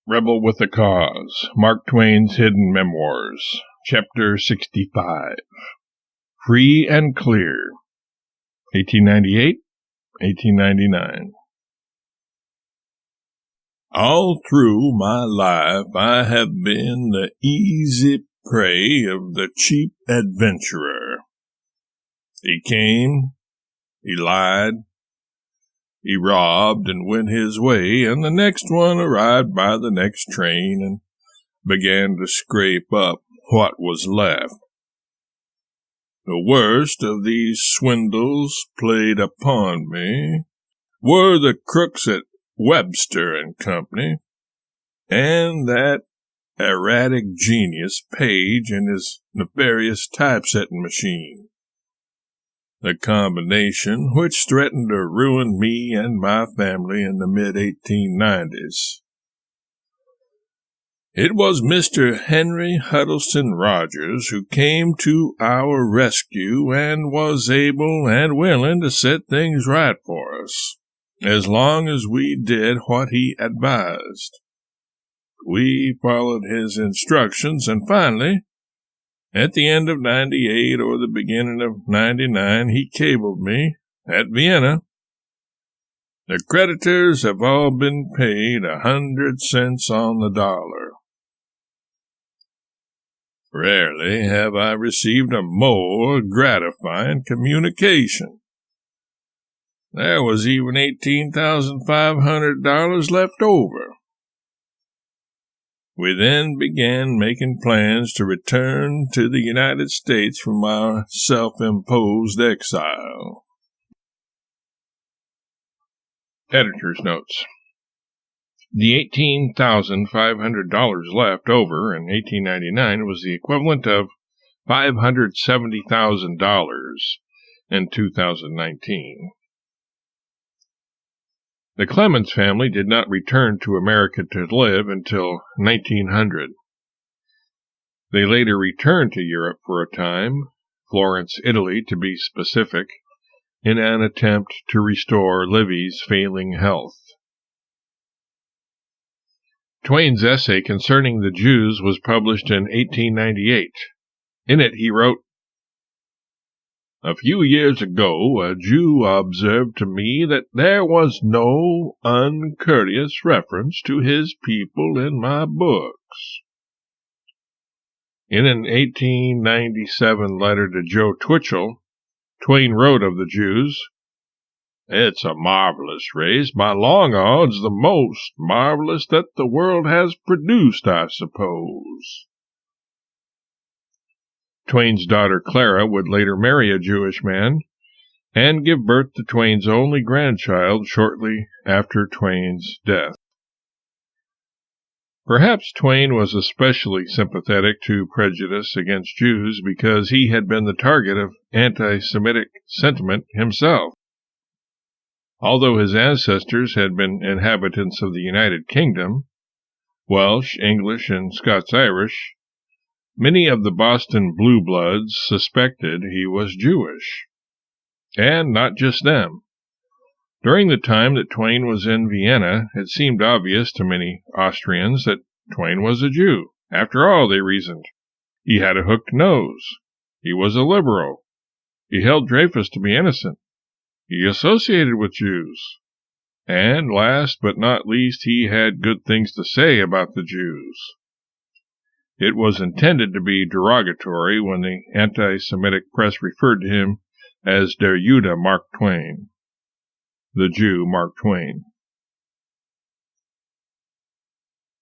Rebel with a Cause, Mark Twain's Hidden Memoirs, Chapter 65, Free and Clear, 1898-1899. All through my life I have been the easy prey of the cheap adventurer. He came, he lied, he robbed and went his way, and the next one arrived by the next train and began to scrape up what was left. The worst of these swindles played upon me were the crooks at Webster and Company, and that erratic genius Page and his nefarious typesetting machine. The combination which threatened to ruin me and my family in the mid-1890s. It was Mr. Henry Huddleston Rogers who came to our rescue and was able and willing to set things right for us, as long as we did what he advised. We followed his instructions, and finally, at the end of 98 or the beginning of 99, he cabled me, at Vienna, "The creditors have all been paid 100 cents on the dollar." Rarely have I received a more gratifying communication. There was even $18,500 left over. We then began making plans to return to the United States from our self-imposed exile. Editor's notes. The $18,500 left over in 1899 was the equivalent of $570,000 in 2019. The Clemens family did not return to America to live until 1900. They later returned to Europe for a time, Florence, Italy to be specific, in an attempt to restore Livy's failing health. Twain's essay concerning the Jews was published in 1898. In it he wrote, "A few years ago a Jew observed to me that there was no uncourteous reference to his people in my books." In an 1897 letter to Joe Twitchell, Twain wrote of the Jews, "It's a marvelous race, by long odds the most marvelous that the world has produced, I suppose." Twain's daughter Clara would later marry a Jewish man and give birth to Twain's only grandchild shortly after Twain's death. Perhaps Twain was especially sympathetic to prejudice against Jews because he had been the target of anti-Semitic sentiment himself. Although his ancestors had been inhabitants of the United Kingdom, Welsh, English, and Scots-Irish, many of the Boston Blue Bloods suspected he was Jewish. And not just them. During the time that Twain was in Vienna, it seemed obvious to many Austrians that Twain was a Jew. After all, they reasoned, he had a hooked nose. He was a liberal. He held Dreyfus to be innocent. He associated with Jews. And last but not least, he had good things to say about the Jews. It was intended to be derogatory when the anti-Semitic press referred to him as Der Jude Mark Twain, the Jew Mark Twain.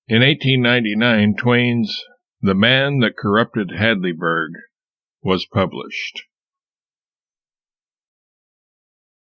In 1899, Twain's The Man That Corrupted Hadleyburg was published.